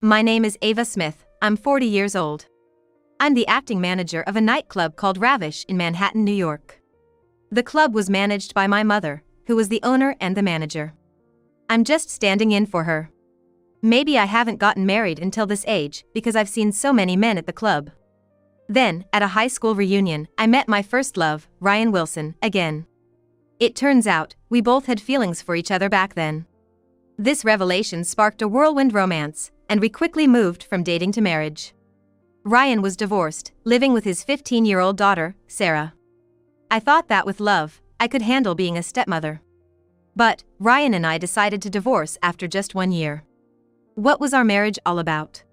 My name is Ava Smith, I'm 40 years old. I'm the acting manager of a nightclub called Ravish in Manhattan, New York. The club was managed by my mother, who was the owner and the manager. I'm just standing in for her. Maybe I haven't gotten married until this age because I've seen so many men at the club. Then, at a high school reunion, I met my first love, Ryan Wilson, again. It turns out, we both had feelings for each other back then. This revelation sparked a whirlwind romance, and we quickly moved from dating to marriage. Ryan was divorced, living with his 15-year-old daughter, Sarah. I thought that with love, I could handle being a stepmother. But, Ryan and I decided to divorce after just 1 year. What was our marriage all about?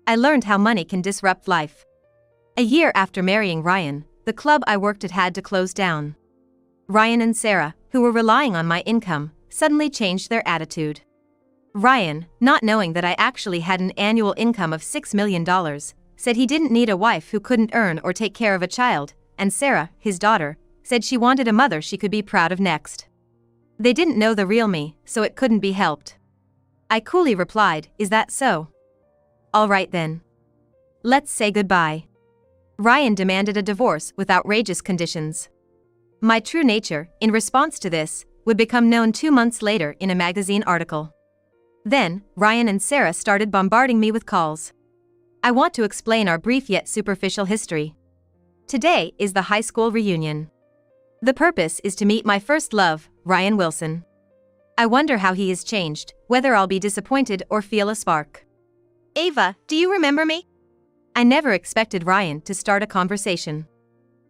I learned how money can disrupt life. A year after marrying Ryan, the club I worked at had to close down. Ryan and Sarah, who were relying on my income, suddenly changed their attitude. Ryan, not knowing that I actually had an annual income of $6 million, said he didn't need a wife who couldn't earn or take care of a child, and Sarah, his daughter, said she wanted a mother she could be proud of next. They didn't know the real me, so it couldn't be helped. I coolly replied, "Is that so? All right then. Let's say goodbye." Ryan demanded a divorce with outrageous conditions. My true nature, in response to this, would become known 2 months later in a magazine article. Then, Ryan and Sarah started bombarding me with calls. I want to explain our brief yet superficial history. Today is the high school reunion. The purpose is to meet my first love, Ryan Wilson. I wonder how he has changed, whether I'll be disappointed or feel a spark. Ava, do you remember me? I never expected Ryan to start a conversation.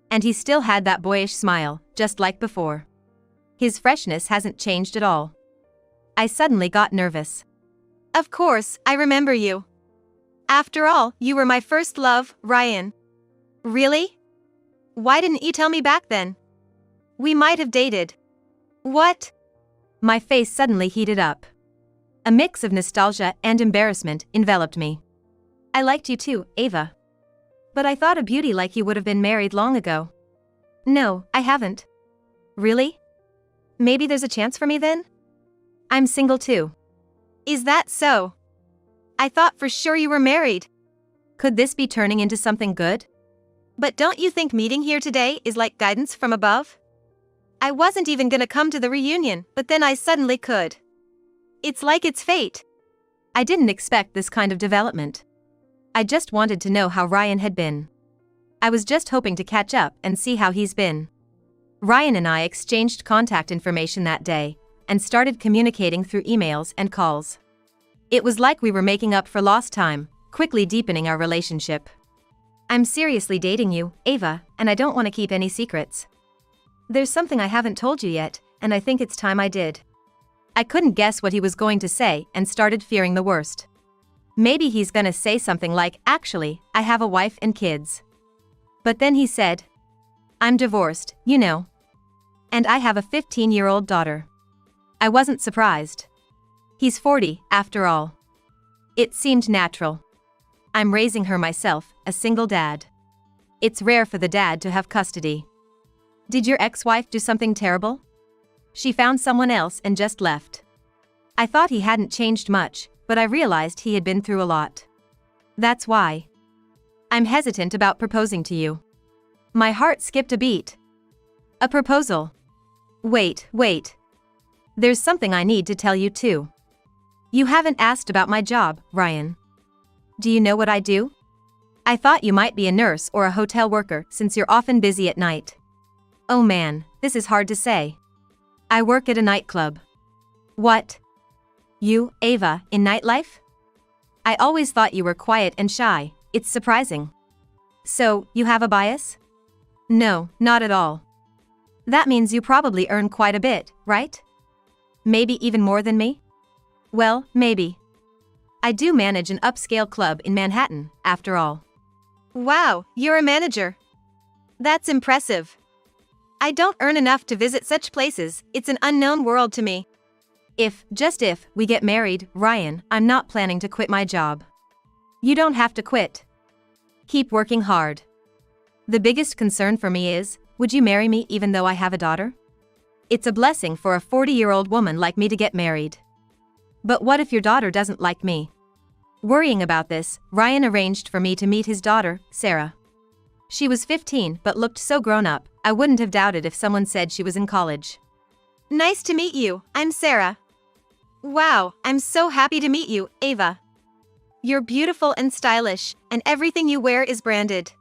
And he still had that boyish smile, just like before. His freshness hasn't changed at all. I suddenly got nervous. Of course, I remember you. After all, you were my first love, Ryan. Really? Why didn't you tell me back then? We might have dated. What? My face suddenly heated up. A mix of nostalgia and embarrassment enveloped me. I liked you too, Ava. But I thought a beauty like you would have been married long ago. No, I haven't. Really? Maybe there's a chance for me then? I'm single too. Is that so? I thought for sure you were married. Could this be turning into something good? But don't you think meeting here today is like guidance from above? I wasn't even gonna come to the reunion, but then I suddenly could. It's like it's fate. I didn't expect this kind of development. I just wanted to know how Ryan had been. I was just hoping to catch up and see how he's been. Ryan and I exchanged contact information that day, and started communicating through emails and calls. It was like we were making up for lost time, quickly deepening our relationship. I'm seriously dating you, Ava, and I don't want to keep any secrets. There's something I haven't told you yet, and I think it's time I did. I couldn't guess what he was going to say and started fearing the worst. Maybe he's gonna say something like, "Actually, I have a wife and kids." But then he said, "I'm divorced, you know. And I have a 15-year-old daughter." I wasn't surprised. He's 40, after all. It seemed natural. I'm raising her myself, a single dad. It's rare for the dad to have custody. Did your ex-wife do something terrible? She found someone else and just left. I thought he hadn't changed much, but I realized he had been through a lot. That's why I'm hesitant about proposing to you. My heart skipped a beat. A proposal? Wait. There's something I need to tell you too. You haven't asked about my job, Ryan. Do you know what I do? I thought you might be a nurse or a hotel worker since you're often busy at night. Oh man, this is hard to say. I work at a nightclub. What? You, Ava, in nightlife? I always thought you were quiet and shy, it's surprising. So, you have a bias? No, not at all. That means you probably earn quite a bit, right? Maybe even more than me? Well, maybe. I do manage an upscale club in Manhattan, after all. Wow, you're a manager. That's impressive. I don't earn enough to visit such places, it's an unknown world to me. Just if, we get married, Ryan, I'm not planning to quit my job. You don't have to quit. Keep working hard. The biggest concern for me is, would you marry me even though I have a daughter? It's a blessing for a 40-year-old woman like me to get married. But what if your daughter doesn't like me? Worrying about this, Ryan arranged for me to meet his daughter, Sarah. She was 15 but looked so grown up, I wouldn't have doubted if someone said she was in college. Nice to meet you, I'm Sarah. Wow, I'm so happy to meet you, Ava. You're beautiful and stylish, and everything you wear is branded.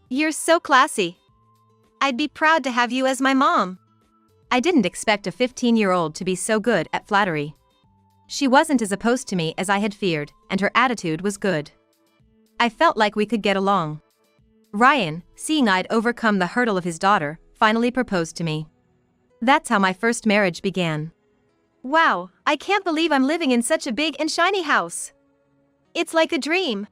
You're so classy. I'd be proud to have you as my mom. I didn't expect a 15-year-old to be so good at flattery. She wasn't as opposed to me as I had feared, and her attitude was good. I felt like we could get along. Ryan, seeing I'd overcome the hurdle of his daughter, finally proposed to me. That's how my first marriage began. Wow, I can't believe I'm living in such a big and shiny house. It's like a dream.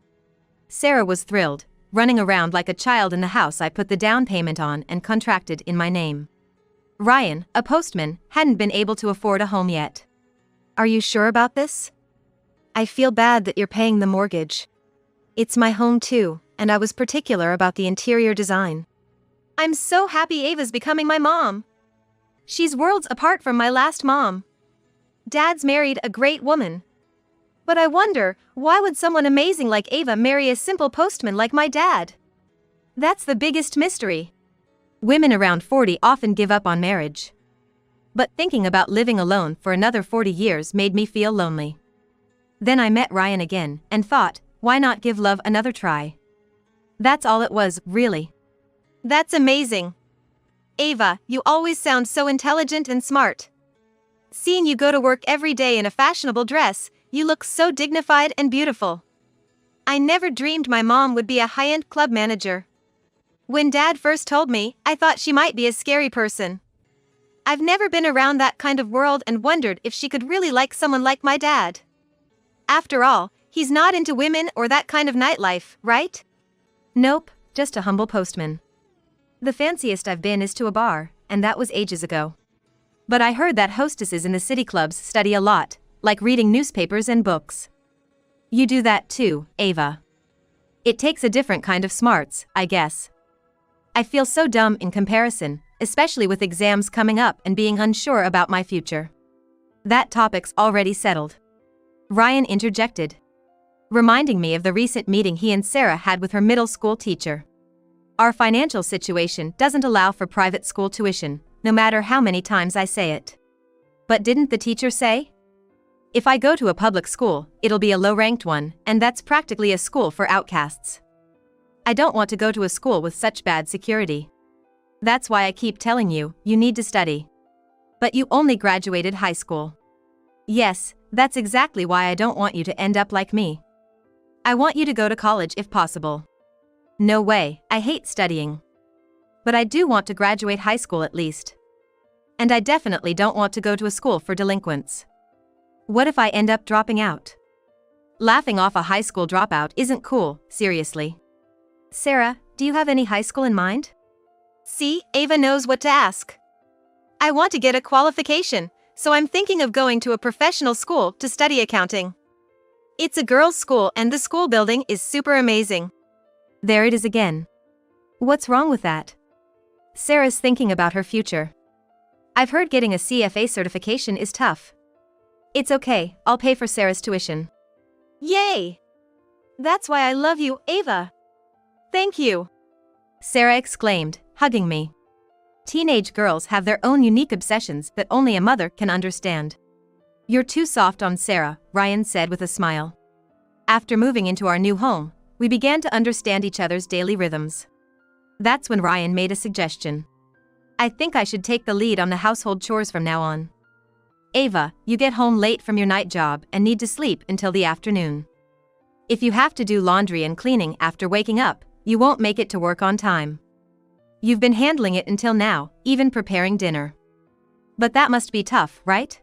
Sarah was thrilled, running around like a child in the house I put the down payment on and contracted in my name. Ryan, a postman, hadn't been able to afford a home yet. Are you sure about this? I feel bad that you're paying the mortgage. It's my home too, and I was particular about the interior design. I'm so happy Ava's becoming my mom. She's worlds apart from my last mom. Dad's married a great woman. But I wonder, why would someone amazing like Ava marry a simple postman like my dad? That's the biggest mystery. Women around 40 often give up on marriage. But thinking about living alone for another 40 years made me feel lonely. Then I met Ryan again and thought, why not give love another try? That's all it was, really. That's amazing. Ava, you always sound so intelligent and smart. Seeing you go to work every day in a fashionable dress, you look so dignified and beautiful. I never dreamed my mom would be a high-end club manager. When Dad first told me, I thought she might be a scary person. I've never been around that kind of world and wondered if she could really like someone like my dad. After all, he's not into women or that kind of nightlife, right? Nope, just a humble postman. The fanciest I've been is to a bar, and that was ages ago. But I heard that hostesses in the city clubs study a lot, like reading newspapers and books. You do that too, Ava. It takes a different kind of smarts, I guess. I feel so dumb in comparison, especially with exams coming up and being unsure about my future. That topic's already settled. Ryan interjected, reminding me of the recent meeting he and Sarah had with her middle school teacher. Our financial situation doesn't allow for private school tuition, no matter how many times I say it. But didn't the teacher say? If I go to a public school, it'll be a low-ranked one, and that's practically a school for outcasts. I don't want to go to a school with such bad security. That's why I keep telling you, you need to study. But you only graduated high school. Yes, that's exactly why I don't want you to end up like me. I want you to go to college if possible. No way, I hate studying. But I do want to graduate high school at least. And I definitely don't want to go to a school for delinquents. What if I end up dropping out? Laughing off a high school dropout isn't cool, seriously. Sarah, do you have any high school in mind? See, Ava knows what to ask. I want to get a qualification, so I'm thinking of going to a professional school to study accounting. It's a girls' school and the school building is super amazing. There it is again. What's wrong with that? Sarah's thinking about her future. I've heard getting a CFA certification is tough. It's okay, I'll pay for Sarah's tuition. Yay! That's why I love you, Ava. Thank you. Sarah exclaimed, hugging me. Teenage girls have their own unique obsessions that only a mother can understand. You're too soft on Sarah, Ryan said with a smile. After moving into our new home, we began to understand each other's daily rhythms. That's when Ryan made a suggestion. I think I should take the lead on the household chores from now on. Ava, you get home late from your night job and need to sleep until the afternoon. If you have to do laundry and cleaning after waking up, you won't make it to work on time. You've been handling it until now, even preparing dinner. But that must be tough, right?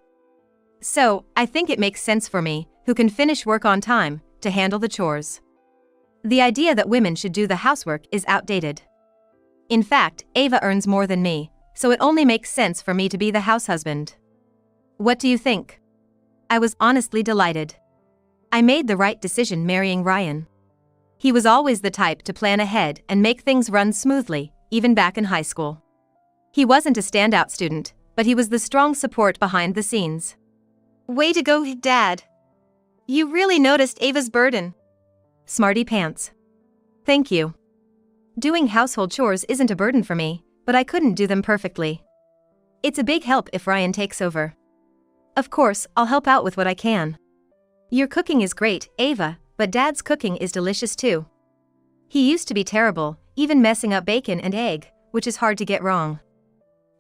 So, I think it makes sense for me, who can finish work on time, to handle the chores. The idea that women should do the housework is outdated. In fact, Ava earns more than me, so it only makes sense for me to be the house husband. What do you think? I was honestly delighted. I made the right decision marrying Ryan. He was always the type to plan ahead and make things run smoothly, even back in high school. He wasn't a standout student, but he was the strong support behind the scenes. Way to go, Dad. You really noticed Ava's burden. Smarty pants. Thank you. Doing household chores isn't a burden for me, but I couldn't do them perfectly. It's a big help if Ryan takes over. Of course, I'll help out with what I can. Your cooking is great, Ava, but Dad's cooking is delicious too. He used to be terrible, even messing up bacon and egg, which is hard to get wrong.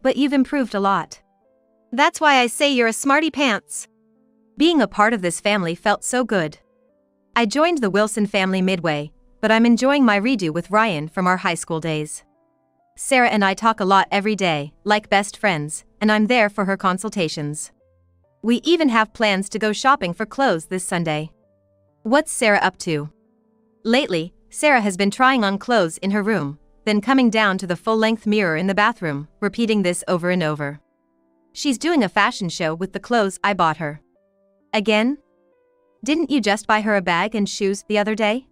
But you've improved a lot. That's why I say you're a smarty pants. Being a part of this family felt so good. I joined the Wilson family midway, but I'm enjoying my redo with Ryan from our high school days. Sarah and I talk a lot every day, like best friends, and I'm there for her consultations. We even have plans to go shopping for clothes this Sunday. What's Sarah up to? Lately, Sarah has been trying on clothes in her room, then coming down to the full-length mirror in the bathroom, repeating this over and over. She's doing a fashion show with the clothes I bought her. Again? Didn't you just buy her a bag and shoes the other day?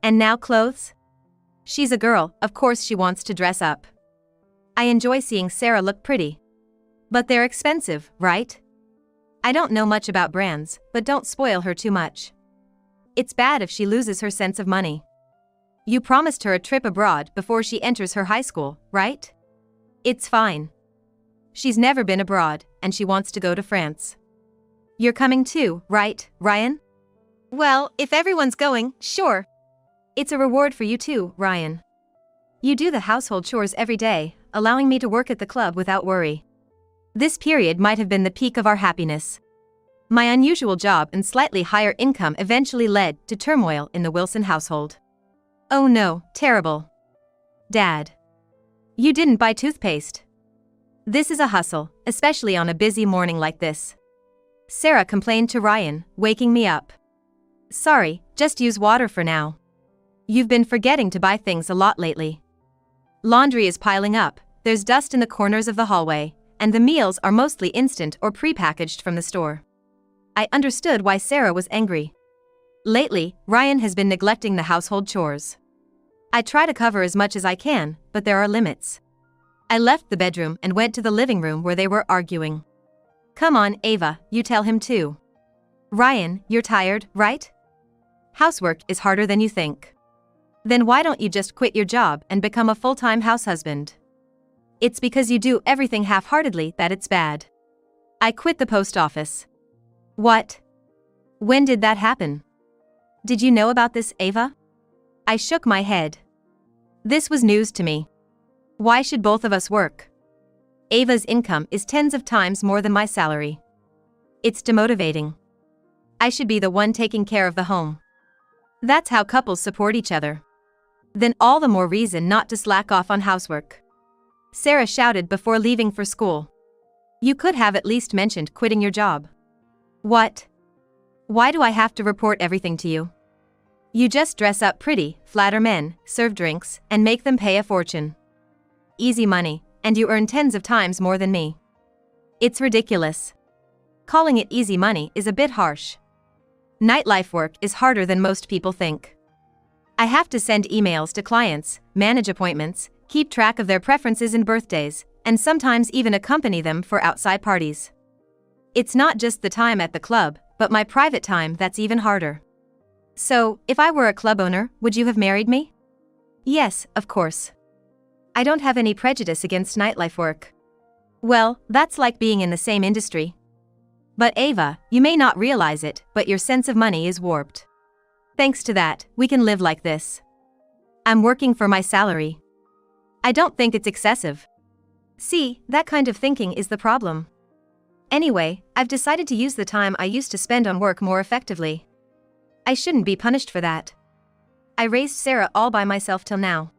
And now clothes? She's a girl, of course she wants to dress up. I enjoy seeing Sarah look pretty. But they're expensive, right? I don't know much about brands, but don't spoil her too much. It's bad if she loses her sense of money. You promised her a trip abroad before she enters her high school, right? It's fine. She's never been abroad, and she wants to go to France. You're coming too, right, Ryan? Well, if everyone's going, sure. It's a reward for you too, Ryan. You do the household chores every day, allowing me to work at the club without worry. This period might have been the peak of our happiness. My unusual job and slightly higher income eventually led to turmoil in the Wilson household. Oh no, terrible. Dad. You didn't buy toothpaste. This is a hustle, especially on a busy morning like this. Sarah complained to Ryan, waking me up. Sorry, just use water for now. You've been forgetting to buy things a lot lately. Laundry is piling up, there's dust in the corners of the hallway, and the meals are mostly instant or pre-packaged from the store. I understood why Sarah was angry. Lately, Ryan has been neglecting the household chores. I try to cover as much as I can, but there are limits. I left the bedroom and went to the living room where they were arguing. Come on, Ava, you tell him too. Ryan, you're tired, right? Housework is harder than you think. Then why don't you just quit your job and become a full-time house husband? It's because you do everything half-heartedly that it's bad. I quit the post office. What? When did that happen? Did you know about this, Ava? I shook my head. This was news to me. Why should both of us work? Ava's income is tens of times more than my salary. It's demotivating. I should be the one taking care of the home. That's how couples support each other. Then all the more reason not to slack off on housework. Sarah shouted before leaving for school. You could have at least mentioned quitting your job. What? Why do I have to report everything to you? You just dress up pretty, flatter men, serve drinks, and make them pay a fortune. Easy money, and you earn tens of times more than me. It's ridiculous. Calling it easy money is a bit harsh. Nightlife work is harder than most people think. I have to send emails to clients, manage appointments, keep track of their preferences and birthdays, and sometimes even accompany them for outside parties. It's not just the time at the club, but my private time that's even harder. So, if I were a club owner, would you have married me? Yes, of course. I don't have any prejudice against nightlife work. Well, that's like being in the same industry. But Ava, you may not realize it, but your sense of money is warped. Thanks to that, we can live like this. I'm working for my salary. I don't think it's excessive. See, that kind of thinking is the problem. Anyway, I've decided to use the time I used to spend on work more effectively. I shouldn't be punished for that. I raised Sarah all by myself till now.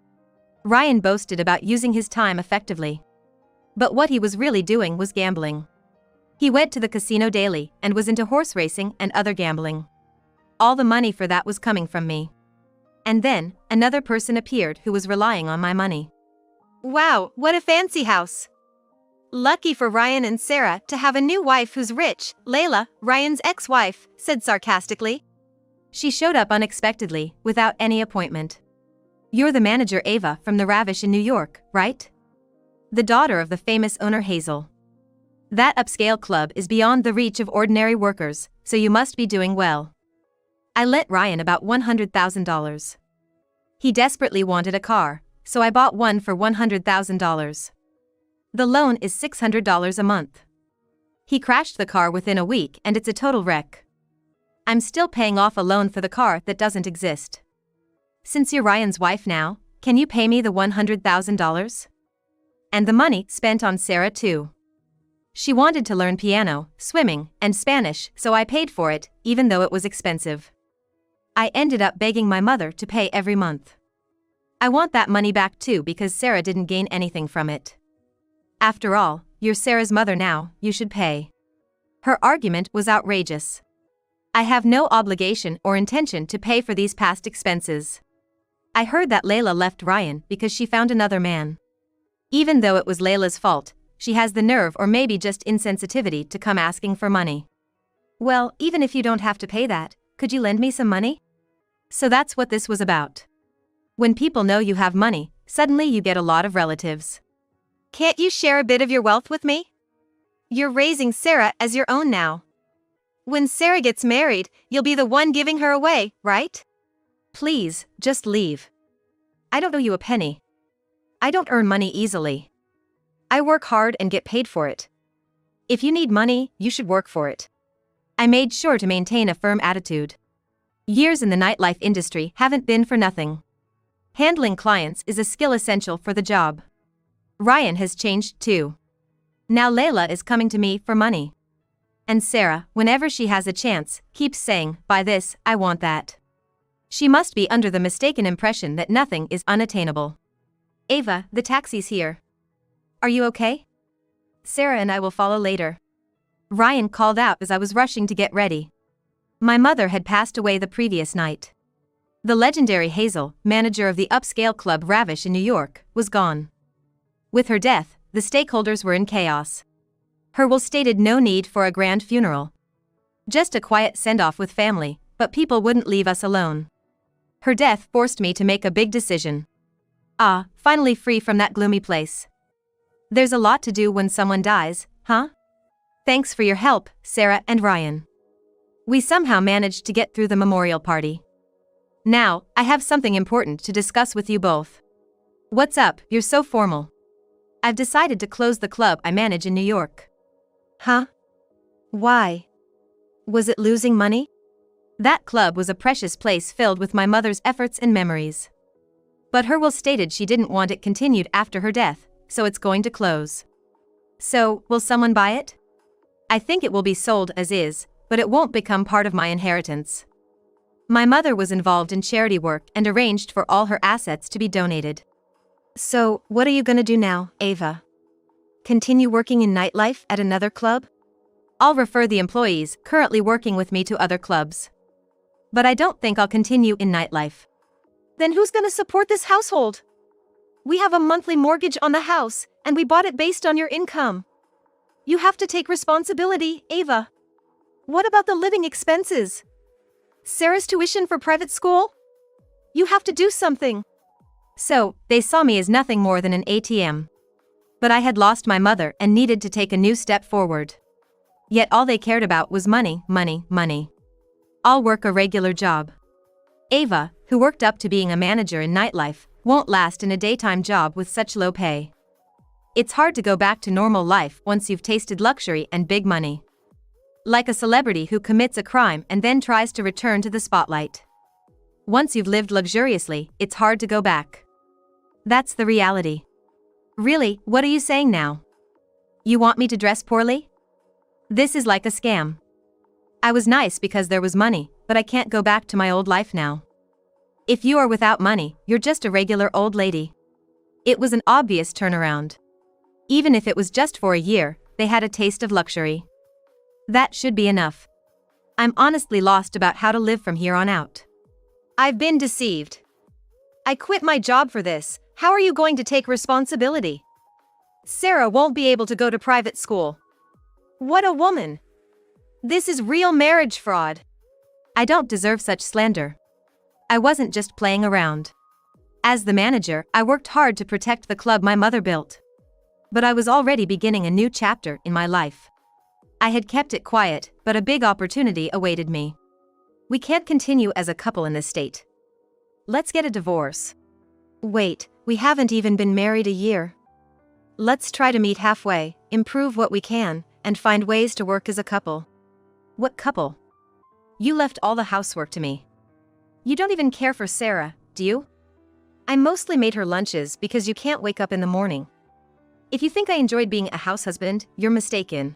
Ryan boasted about using his time effectively. But what he was really doing was gambling. He went to the casino daily and was into horse racing and other gambling. All the money for that was coming from me. And then, another person appeared who was relying on my money. Wow, what a fancy house. Lucky for Ryan and Sarah to have a new wife who's rich, Layla, Ryan's ex-wife, said sarcastically. She showed up unexpectedly, without any appointment. You're the manager Ava from the Ravish in New York, right? The daughter of the famous owner Hazel. That upscale club is beyond the reach of ordinary workers, so you must be doing well. I lent Ryan about $100,000. He desperately wanted a car, so I bought one for $100,000. The loan is $600 a month. He crashed the car within a week and it's a total wreck. I'm still paying off a loan for the car that doesn't exist. Since you're Ryan's wife now, can you pay me the $100,000? And the money spent on Sarah too. She wanted to learn piano, swimming, and Spanish, so I paid for it, even though it was expensive. I ended up begging my mother to pay every month. I want that money back too because Sarah didn't gain anything from it. After all, you're Sarah's mother now, you should pay. Her argument was outrageous. I have no obligation or intention to pay for these past expenses. I heard that Layla left Ryan because she found another man. Even though it was Layla's fault, she has the nerve or maybe just insensitivity to come asking for money. Well, even if you don't have to pay that, could you lend me some money? So that's what this was about. When people know you have money, suddenly you get a lot of relatives. Can't you share a bit of your wealth with me? You're raising Sarah as your own now. When Sarah gets married, you'll be the one giving her away, right? Please, just leave. I don't owe you a penny. I don't earn money easily. I work hard and get paid for it. If you need money, you should work for it. I made sure to maintain a firm attitude. Years in the nightlife industry haven't been for nothing. Handling clients is a skill essential for the job. Ryan has changed too. Now Layla is coming to me for money. And Sarah, whenever she has a chance, keeps saying, "Buy this, I want that." She must be under the mistaken impression that nothing is unattainable. Ava, the taxi's here. Are you okay? Sarah and I will follow later. Ryan called out as I was rushing to get ready. My mother had passed away the previous night. The legendary Hazel, manager of the upscale club Ravish in New York, was gone. With her death, the stakeholders were in chaos. Her will stated no need for a grand funeral. Just a quiet send-off with family, but people wouldn't leave us alone. Her death forced me to make a big decision. Finally free from that gloomy place. There's a lot to do when someone dies, huh? Thanks for your help, Sarah and Ryan. We somehow managed to get through the memorial party. Now, I have something important to discuss with you both. What's up? You're so formal. I've decided to close the club I manage in New York. Huh? Why? Was it losing money? That club was a precious place filled with my mother's efforts and memories. But her will stated she didn't want it continued after her death, so it's going to close. So, will someone buy it? I think it will be sold as is, but it won't become part of my inheritance. My mother was involved in charity work and arranged for all her assets to be donated. So, what are you gonna do now, Ava? Continue working in nightlife at another club? I'll refer the employees currently working with me to other clubs. But I don't think I'll continue in nightlife. Then who's gonna support this household? We have a monthly mortgage on the house, and we bought it based on your income. You have to take responsibility, Ava. What about the living expenses? Sarah's tuition for private school? You have to do something. So, they saw me as nothing more than an ATM. But I had lost my mother and needed to take a new step forward. Yet all they cared about was money, money, money. I'll work a regular job. Ava, who worked up to being a manager in nightlife, won't last in a daytime job with such low pay. It's hard to go back to normal life once you've tasted luxury and big money. Like a celebrity who commits a crime and then tries to return to the spotlight. Once you've lived luxuriously, it's hard to go back. That's the reality. Really, what are you saying now? You want me to dress poorly? This is like a scam. I was nice because there was money, but I can't go back to my old life now. If you are without money, you're just a regular old lady. It was an obvious turnaround. Even if it was just for a year, they had a taste of luxury. That should be enough. I'm honestly lost about how to live from here on out. I've been deceived. I quit my job for this. How are you going to take responsibility? Sarah won't be able to go to private school. What a woman! This is real marriage fraud. I don't deserve such slander. I wasn't just playing around. As the manager, I worked hard to protect the club my mother built. But I was already beginning a new chapter in my life. I had kept it quiet, but a big opportunity awaited me. We can't continue as a couple in this state. Let's get a divorce. Wait, we haven't even been married a year. Let's try to meet halfway, improve what we can, and find ways to work as a couple. What couple? You left all the housework to me. You don't even care for Sarah, do you? I mostly made her lunches because you can't wake up in the morning. If you think I enjoyed being a house husband, you're mistaken.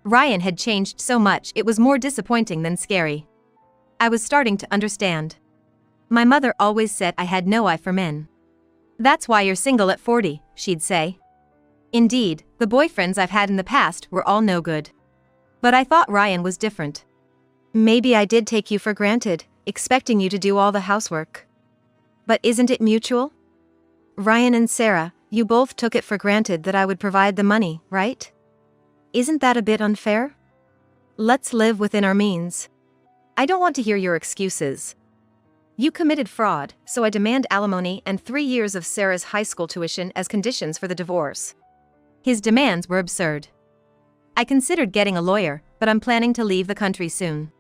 Ryan had changed so much it was more disappointing than scary. I was starting to understand. My mother always said I had no eye for men. That's why you're single at 40, she'd say. Indeed, the boyfriends I've had in the past were all no good. But I thought Ryan was different. Maybe I did take you for granted, expecting you to do all the housework. But isn't it mutual? Ryan and Sarah, you both took it for granted that I would provide the money, right? Isn't that a bit unfair? Let's live within our means. I don't want to hear your excuses. You committed fraud, so I demand alimony and 3 years of Sarah's high school tuition as conditions for the divorce. His demands were absurd. I considered getting a lawyer, but I'm planning to leave the country soon.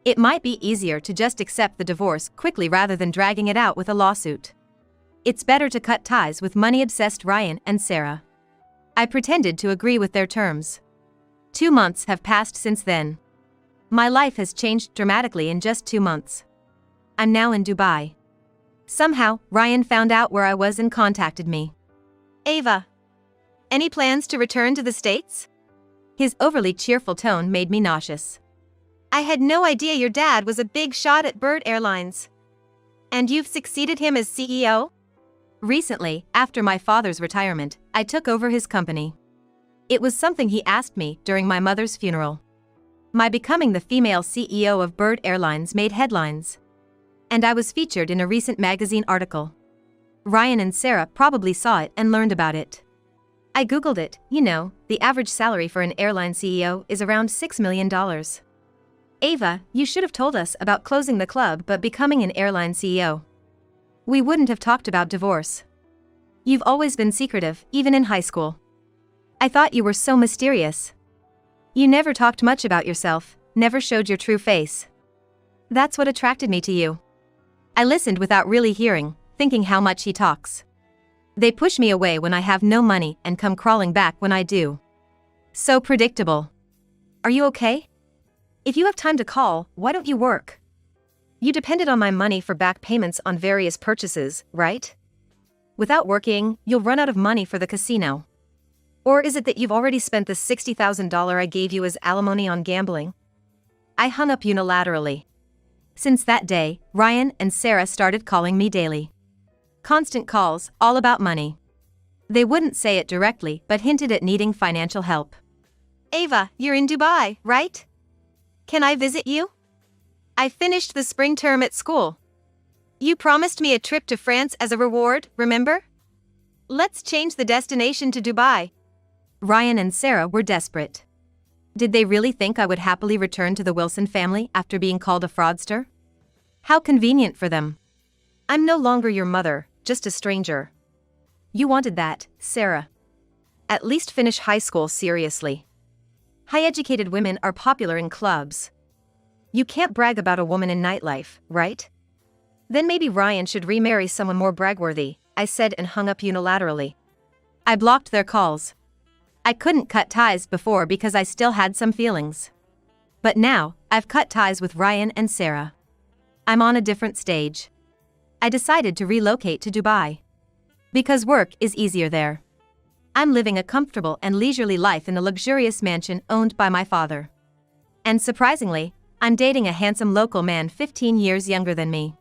It might be easier to just accept the divorce quickly rather than dragging it out with a lawsuit. It's better to cut ties with money-obsessed Ryan and Sarah. I pretended to agree with their terms. 2 months have passed since then. My life has changed dramatically in just 2 months. I'm now in Dubai. Somehow, Ryan found out where I was and contacted me. Ava, any plans to return to the States? His overly cheerful tone made me nauseous. I had no idea your dad was a big shot at Bird Airlines. And you've succeeded him as CEO? Recently, after my father's retirement, I took over his company. It was something he asked me during my mother's funeral. My becoming the female CEO of Bird Airlines made headlines. And I was featured in a recent magazine article. Ryan and Sarah probably saw it and learned about it. I googled it, the average salary for an airline CEO is around $6 million. Ava, you should have told us about closing the club but becoming an airline CEO. We wouldn't have talked about divorce. You've always been secretive, even in high school. I thought you were so mysterious. You never talked much about yourself, never showed your true face. That's what attracted me to you. I listened without really hearing, thinking how much he talks. They push me away when I have no money and come crawling back when I do. So predictable. Are you okay? If you have time to call, why don't you work? You depended on my money for back payments on various purchases, right? Without working, you'll run out of money for the casino. Or is it that you've already spent the $60,000 I gave you as alimony on gambling? I hung up unilaterally. Since that day, Ryan and Sarah started calling me daily. Constant calls, all about money. They wouldn't say it directly but hinted at needing financial help. Ava, you're in Dubai, right? Can I visit you? I finished the spring term at school. You promised me a trip to France as a reward, remember? Let's change the destination to Dubai. Ryan and Sarah were desperate. Did they really think I would happily return to the Wilson family after being called a fraudster? How convenient for them. I'm no longer your mother, just a stranger. You wanted that, Sarah. At least finish high school seriously. High-educated women are popular in clubs. You can't brag about a woman in nightlife, right? Then maybe Ryan should remarry someone more bragworthy, I said and hung up unilaterally. I blocked their calls. I couldn't cut ties before because I still had some feelings. But now, I've cut ties with Ryan and Sarah. I'm on a different stage. I decided to relocate to Dubai. Because work is easier there. I'm living a comfortable and leisurely life in a luxurious mansion owned by my father. And surprisingly, I'm dating a handsome local man 15 years younger than me.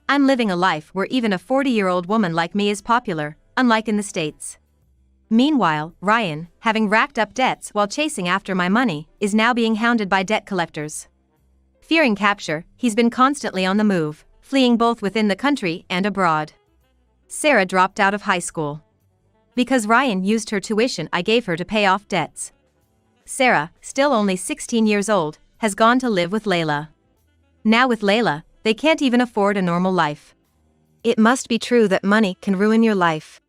I'm living a life where even a 40-year-old woman like me is popular, unlike in the States. Meanwhile, Ryan, having racked up debts while chasing after my money, is now being hounded by debt collectors. Fearing capture, he's been constantly on the move, fleeing both within the country and abroad. Sarah dropped out of high school. Because Ryan used her tuition I gave her to pay off debts. Sarah, still only 16 years old, has gone to live with Layla. Now with Layla, they can't even afford a normal life. It must be true that money can ruin your life.